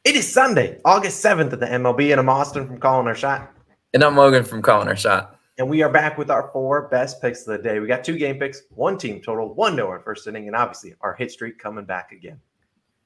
It is Sunday, August 7th at the MLB, and I'm Austin from Calling Our Shot. And I'm Logan from Calling Our Shot. And we are back with our 4 best picks of the day. We got 2 game picks, 1 team total, 1 no in first inning, and obviously our hit streak coming back again.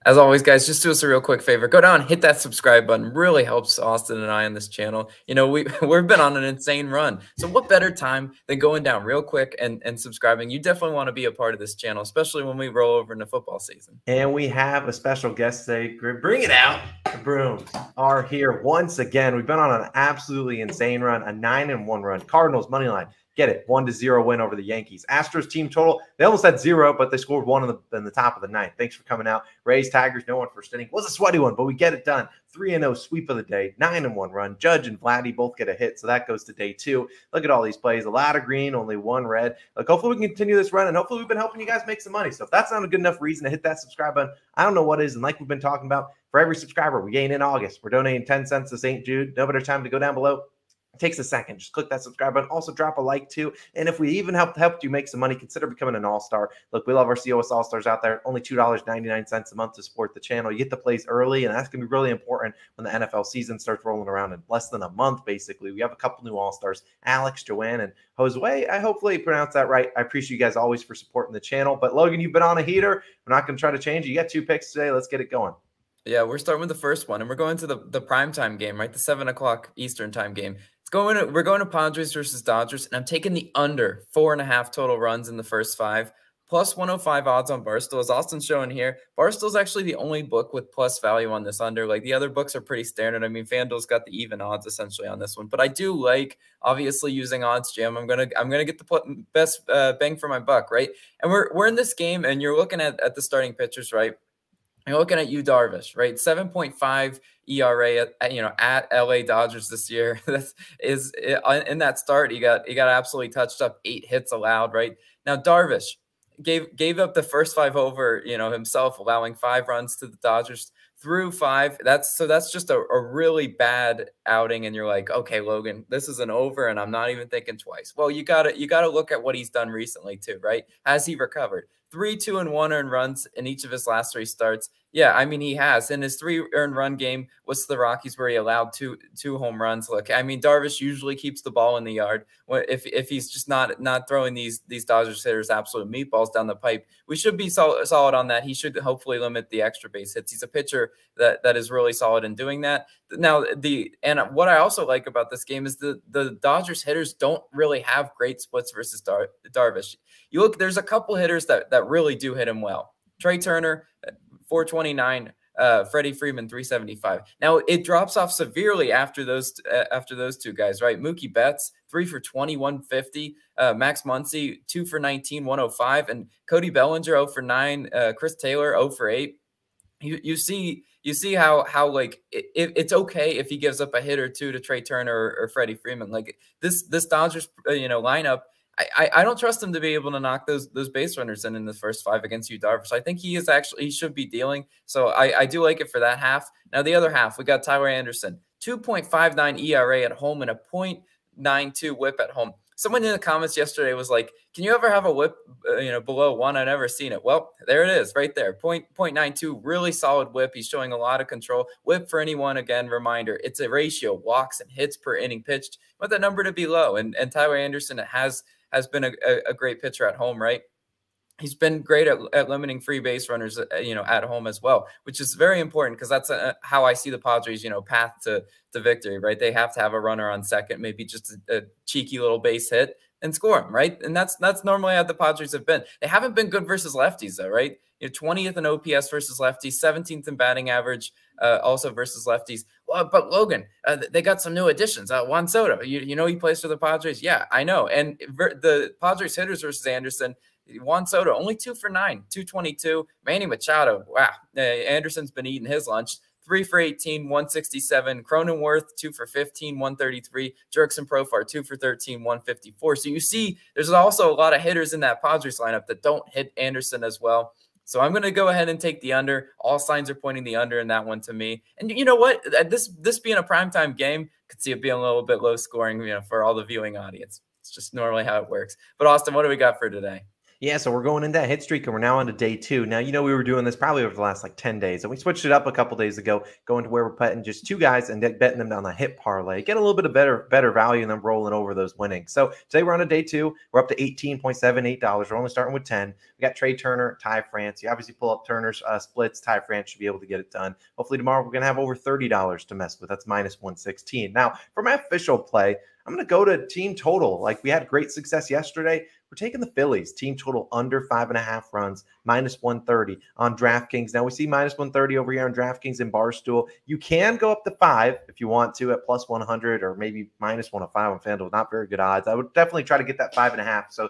As always, guys, just do us a real quick favor. Go down, hit that subscribe button. Really helps Austin and I on this channel. You know, we've been on an insane run. So what better time than going down real quick and subscribing? You definitely want to be a part of this channel, especially when we roll over into football season. And we have a special guest today. Bring it out. The Brooms are here once again. We've been on an absolutely insane run, a 9-1 run. Cardinals money line. Get it, 1-0 win over the Yankees. Astros team total, they almost had 0, but they scored 1 in the top of the 9th. Thanks for coming out. Rays, Tigers, no one first inning. Was a sweaty one, but we get it done. 3-0 sweep of the day, 9-1 run. Judge and Vladdy both get a hit, so that goes to day 2. Look at all these plays. A lot of green, only 1 red. Look, hopefully we can continue this run, and hopefully we've been helping you guys make some money. So if that's not a good enough reason to hit that subscribe button, I don't know what is. And like we've been talking about, for every subscriber we gain in August, we're donating 10 cents to St. Jude. No better time to go down below. It takes a second. Just click that subscribe button. Also, drop a like too. And if we even helped you make some money, consider becoming an all-star. Look, we love our COS All-Stars out there. Only $2.99 a month to support the channel. You get the plays early, and that's going to be really important when the NFL season starts rolling around in less than a month, basically. We have a couple new all-stars, Alex, Joanne, and Josue. I hopefully pronounced that right. I appreciate you guys always for supporting the channel. But, Logan, you've been on a heater. We're not going to try to change it. You got 2 picks today. Let's get it going. Yeah, we're starting with the first one, and we're going to the primetime game, right? The 7 o'clock Eastern time game. We're going to Padres versus Dodgers, and I'm taking the under 4.5 total runs in the first 5, plus 105 odds on Barstool. As Austin's showing here, Barstool's actually the only book with plus value on this under. Like, the other books are pretty standard. I mean, FanDuel's got the even odds essentially on this one, but I do like obviously using OddsJam. I'm gonna get the best bang for my buck, right? And we're in this game, and you're looking at the starting pitchers, right? You're looking at Yu Darvish, right? 7.5 ERA at LA Dodgers this year. In that start, he got absolutely touched up, 8 hits allowed, right? Now Darvish gave up the first 5 over, himself, allowing 5 runs to the Dodgers through 5. That's just a really bad outing, and you're like, okay, Logan, this is an over, and I'm not even thinking twice. Well, you gotta look at what he's done recently too, right? Has he recovered? 3 2-1 earned runs in each of his last 3 starts. Yeah, I mean, he has. In his 3 earned run game was the Rockies, where he allowed two home runs. Look, I mean, Darvish usually keeps the ball in the yard. If he's just not throwing these Dodgers hitters absolute meatballs down the pipe, we should be solid on that. He should hopefully limit the extra base hits. He's a pitcher that is really solid in doing that. Now, what I also like about this game is the Dodgers hitters don't really have great splits versus Darvish. You look, there's a couple hitters that really do hit him well. Trey Turner, 429. Freddie Freeman, 375. Now it drops off severely after those 2 guys, right? Mookie Betts, 3 for 20, 150. Max Muncy, 2 for 19, 105, and Cody Bellinger, 0 for 9. Chris Taylor, 0 for 8. You see how like it's okay if he gives up a hit or 2 to Trey Turner or Freddie Freeman. Like this Dodgers lineup. I don't trust him to be able to knock those base runners in the first 5 against Yu Darvish. I think he should be dealing. So I do like it for that half. Now the other half, we got Tyler Anderson, 2.59 ERA at home and a .92 WHIP at home. Someone in the comments yesterday was like, "Can you ever have a WHIP below 1? I've never seen it." Well, there it is, right there. .92, really solid WHIP. He's showing a lot of control. WHIP for anyone, again, reminder, it's a ratio, walks and hits per inning pitched. You want that number to be low, and Tyler Anderson has been a great pitcher at home, right? He's been great at limiting free base runners, at home as well, which is very important because that's how I see the Padres, path to victory, right? They have to have a runner on second, maybe just a cheeky little base hit and score them, right? And that's normally how the Padres have been. They haven't been good versus lefties, though, right? 20th in OPS versus lefties, 17th in batting average, also versus lefties. Well, but Logan, they got some new additions. Juan Soto, he plays for the Padres. Yeah, I know. And the Padres hitters versus Anderson, Juan Soto, only 2 for 9, 222. Manny Machado, wow. Anderson's been eating his lunch. 3 for 18, 167. Cronenworth, 2 for 15, 133. Jerkson Profar, 2 for 13, 154. So you see there's also a lot of hitters in that Padres lineup that don't hit Anderson as well. So I'm going to go ahead and take the under. All signs are pointing the under in that one to me. And you know what? This being a primetime game, could see it being a little bit low scoring, for all the viewing audience. It's just normally how it works. But Austin, what do we got for today? Yeah, so we're going into that hit streak, and we're now on to day 2. Now, we were doing this probably over the last 10 days, and we switched it up a couple days ago, going to where we're betting just 2 guys and betting them down the hit parlay. Get a little bit of better value than rolling over those winnings. So today we're on to day 2. We're up to $18.78. We're only starting with 10. We got Trey Turner, Ty France. You obviously pull up Turner's splits. Ty France should be able to get it done. Hopefully tomorrow we're going to have over $30 to mess with. That's minus 116. Now, for my official play, I'm going to go to team total. Like we had great success yesterday. We're taking the Phillies team total under 5.5 runs, minus 130 on DraftKings. Now we see minus 130 over here on DraftKings and Barstool. You can go up to 5 if you want to at plus 100 or maybe minus 105 on FanDuel. Not very good odds. I would definitely try to get that 5.5. So,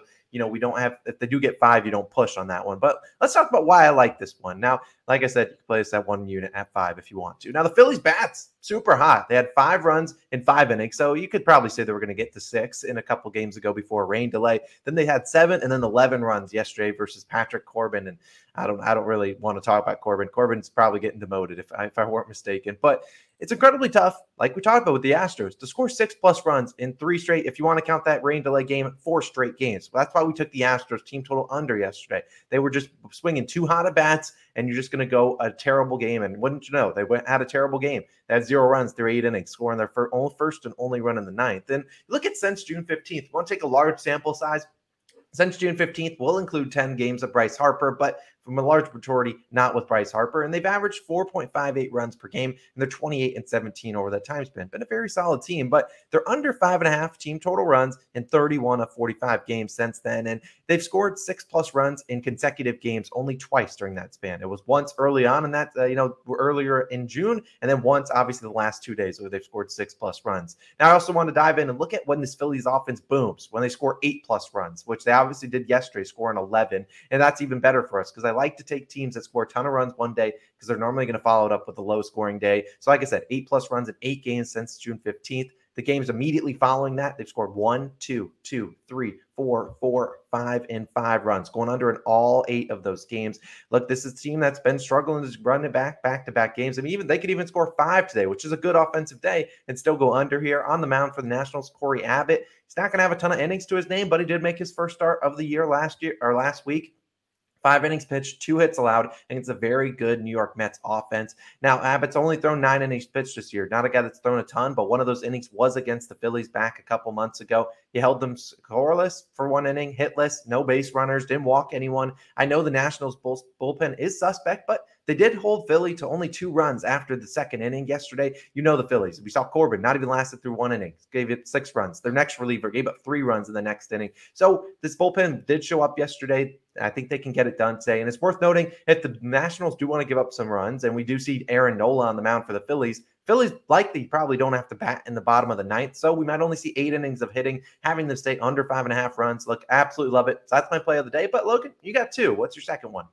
we don't have, if they do get 5, you don't push on that one. But let's talk about why I like this one. Now, like I said, you can place that one unit at 5 if you want to. Now, the Phillies bats, super hot. They had 5 runs in 5 innings. So you could probably say they were going to get to 6 in a couple games ago before a rain delay. Then they had 7 and then 11 runs yesterday versus Patrick Corbin. And I don't really want to talk about Corbin. Corbin's probably getting demoted if I weren't mistaken. But it's incredibly tough, like we talked about with the Astros, to score 6+ runs in 3 straight, if you want to count that rain delay game, 4 straight games. Well, that's why we took the Astros team total under yesterday. They were just swinging too hot at bats, and you're just going to go a terrible game. And wouldn't you know, they had a terrible game. They had 0 runs through 8 innings, scoring their first and only run in the 9th. And look at since June 15th. You want to take a large sample size? Since June 15th, we'll include 10 games of Bryce Harper, but from a large majority, not with Bryce Harper. And they've averaged 4.58 runs per game, and they're 28-17 over that time span. Been a very solid team, but they're under 5.5 team total runs in 31 of 45 games since then. And they've scored 6+ runs in consecutive games only twice during that span. It was once early on in that, earlier in June, and then once, obviously, the last 2 days where they've scored 6+ runs. Now, I also want to dive in and look at when this Phillies offense booms, when they score 8+ runs, which they obviously did yesterday, scoring 11. And that's even better for us because I like to take teams that score a ton of runs one day because they're normally going to follow it up with a low scoring day. So like I said, 8+ runs in 8 games since June 15th. The games immediately following that, they've scored 1, 2, 2, 3, 4, 4, 5, and 5 runs, going under in all 8 of those games. Look, this is a team that's been struggling to run it back-to-back games. I mean, they could even score 5 today, which is a good offensive day, and still go under here. On the mound for the Nationals, Corey Abbott. He's not going to have a ton of innings to his name, but he did make his first start of the year last week. 5 innings pitched, 2 hits allowed, and it's a very good New York Mets offense. Now, Abbott's only thrown 9 innings pitched this year. Not a guy that's thrown a ton, but one of those innings was against the Phillies back a couple months ago. He held them scoreless for 1 inning, hitless, no base runners, didn't walk anyone. I know the Nationals bullpen is suspect, but they did hold Philly to only 2 runs after the 2nd inning yesterday. You know the Phillies. We saw Corbin not even lasted through 1 inning. Gave it 6 runs. Their next reliever gave up 3 runs in the next inning. So this bullpen did show up yesterday. I think they can get it done today. And it's worth noting, if the Nationals do want to give up some runs, and we do see Aaron Nola on the mound for the Phillies likely probably don't have to bat in the bottom of the 9th. So we might only see 8 innings of hitting, having them stay under 5.5 runs. Look, absolutely love it. So that's my play of the day. But Logan, you got 2. What's your second one?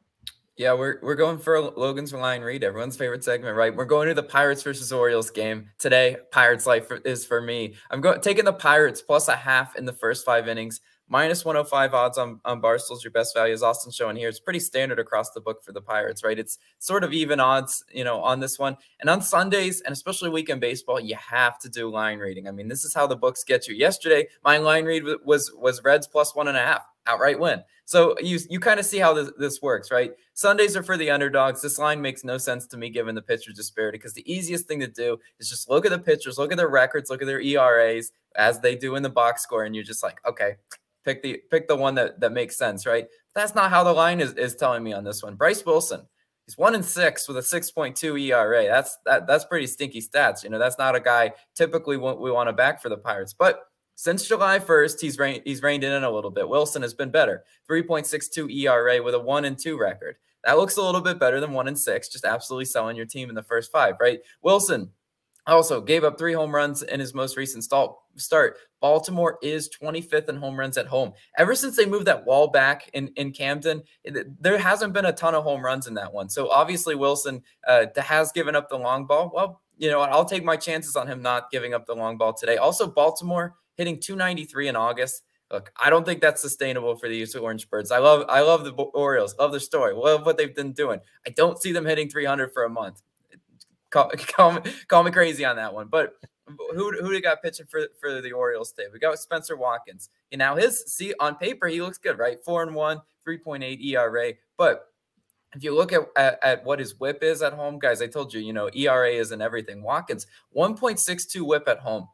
Yeah, we're going for Logan's line read, everyone's favorite segment, right? We're going to the Pirates versus Orioles game today. Pirates life is for me. I'm taking the Pirates plus 0.5 in the first 5 innings. Minus 105 odds on Barstool's your best value, as Austin's showing here. It's pretty standard across the book for the Pirates, right? It's sort of even odds, on this one. And on Sundays, and especially weekend baseball, you have to do line reading. I mean, this is how the books get you. Yesterday, my line read was Reds plus 1.5, outright win. So you kind of see how this works, right? Sundays are for the underdogs. This line makes no sense to me given the pitcher disparity, because the easiest thing to do is just look at the pitchers, look at their records, look at their ERAs as they do in the box score, and you're just like, okay, pick the one that makes sense, right? But that's not how the line is telling me on this one. Bryce Wilson, he's 1-6 with a 6.2 ERA. That's pretty stinky stats. That's not a guy typically we want to back for the Pirates. But since July 1st, he's reined in a little bit. Wilson has been better. 3.62 ERA with a 1-2 record. That looks a little bit better than 1-6. Just absolutely selling your team in the first 5, right? Wilson also gave up 3 home runs in his most recent start. Baltimore is 25th in home runs at home. Ever since they moved that wall back in Camden, there hasn't been a ton of home runs in that one. So obviously Wilson has given up the long ball. Well, I'll take my chances on him not giving up the long ball today. Also, Baltimore hitting 293 in August. Look, I don't think that's sustainable for the Orange Birds. I love the Orioles. Love their story. Love what they've been doing. I don't see them hitting 300 for a month. Call me crazy on that one. But who do we got pitching for the Orioles today? We got Spencer Watkins. And now on paper, he looks good, right? 4-1, 3.8 ERA. But if you look at what his whip is at home, guys, I told you, ERA isn't everything. Watkins, 1.62 whip at home.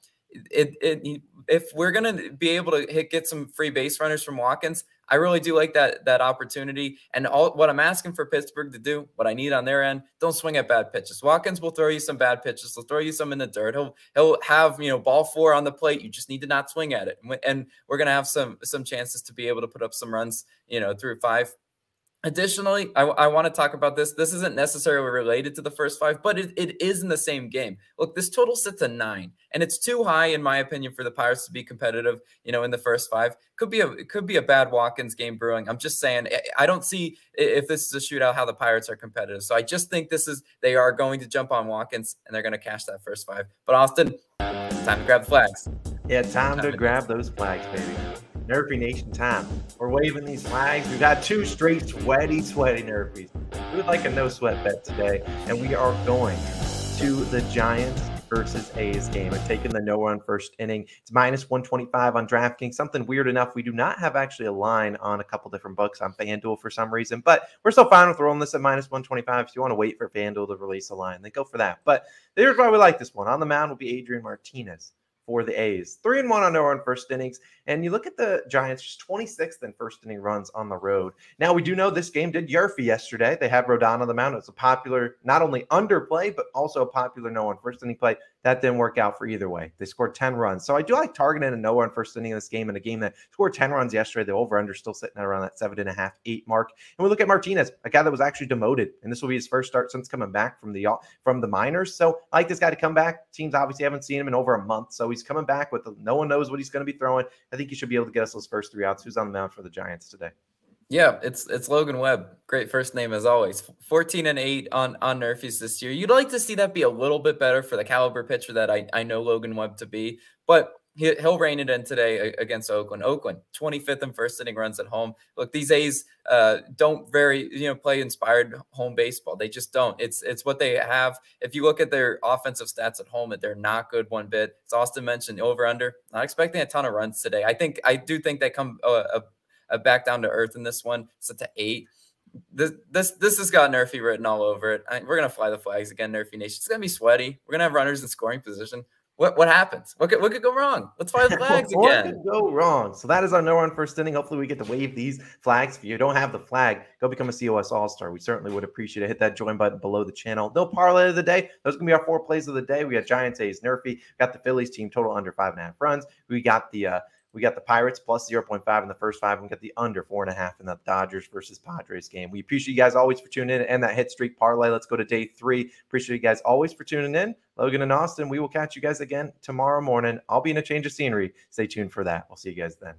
If we're going to be able to get some free base runners from Watkins, I really do like that opportunity. And what I'm asking for Pittsburgh to do, what I need on their end, don't swing at bad pitches. Watkins will throw you some bad pitches. He'll throw you some in the dirt. He'll have, ball 4 on the plate. You just need to not swing at it. And we're going to have some chances to be able to put up some runs, through 5. Additionally, I want to talk about this. This isn't necessarily related to the first 5, but it is in the same game. Look, this total sits at 9, and it's too high, in my opinion, for the Pirates to be competitive, in the first 5. Could be a bad Watkins game brewing. I'm just saying, I don't see, if this is a shootout, how the Pirates are competitive. So I just think they are going to jump on Watkins, and they're going to cash that first 5. But Austin, time to grab the flags. Yeah, time to grab those flags, baby. Nerfy Nation time. We're waving these flags. We've got 2 straight sweaty Nerfies. We would like a no sweat bet today, and we are going to the Giants versus A's game. We're taking the no run first inning. It's minus 125 on DraftKings. Something weird enough, we do not have actually a line on a couple different books on FanDuel for some reason, but we're still fine with rolling this at minus 125. If you want to wait for FanDuel to release a line, then go for that. But here's why we like this one. On the mound will be Adrian Martinez for the A's. 3-1 on no run first innings. And you look at the Giants, just 26th in first inning runs on the road. Now, we do know this game did Yerfy yesterday. They had Rodon on the mound. It's a popular, not only underplay, but also a popular no run first inning play. That didn't work out for either way. They scored 10 runs. So I do like targeting a no run first inning in this game, in a game that scored 10 runs yesterday. The over-under still sitting at around that 7.5, 8 mark. And we look at Martinez, a guy that was actually demoted, and this will be his first start since coming back from the minors. So I like this guy to come back. Teams obviously haven't seen him in over a month, so he's coming back with no one knows what he's going to be throwing. I think he should be able to get us those first 3 outs. Who's on the mound for the Giants today? Yeah, it's Logan Webb. Great first name as always. 14-8 on NRFIs this year. You'd like to see that be a little bit better for the caliber pitcher that I know Logan Webb to be, but he'll rein it in today against Oakland. Oakland, 25th in first inning runs at home. Look, these A's don't play inspired home baseball. They just don't. It's what they have. If you look at their offensive stats at home, they're not good one bit. As Austin mentioned, over under. Not expecting a ton of runs today. I do think they come back down to earth in this one. Set to 8. This has got Nerfy written all over it. We're gonna fly the flags again, Nerfy Nation. It's gonna be sweaty. We're gonna have runners in scoring position. What happens? What could go wrong? Let's fly the flags again. What could go wrong? So that is our no run first inning. Hopefully we get to wave these flags. If you don't have the flag, go become a COS All-Star. We certainly would appreciate it. Hit that join button below the channel. No parlay of the day. Those are going to be our 4 plays of the day. We got Giants, A's, Nerfy. We got the Phillies team total under 5.5 runs. We got the Pirates plus 0.5 in the first 5. We got the under 4.5 in the Dodgers versus Padres game. We appreciate you guys always for tuning in and that hit streak parlay. Let's go to day 3. Appreciate you guys always for tuning in. Logan and Austin, we will catch you guys again tomorrow morning. I'll be in a change of scenery. Stay tuned for that. We'll see you guys then.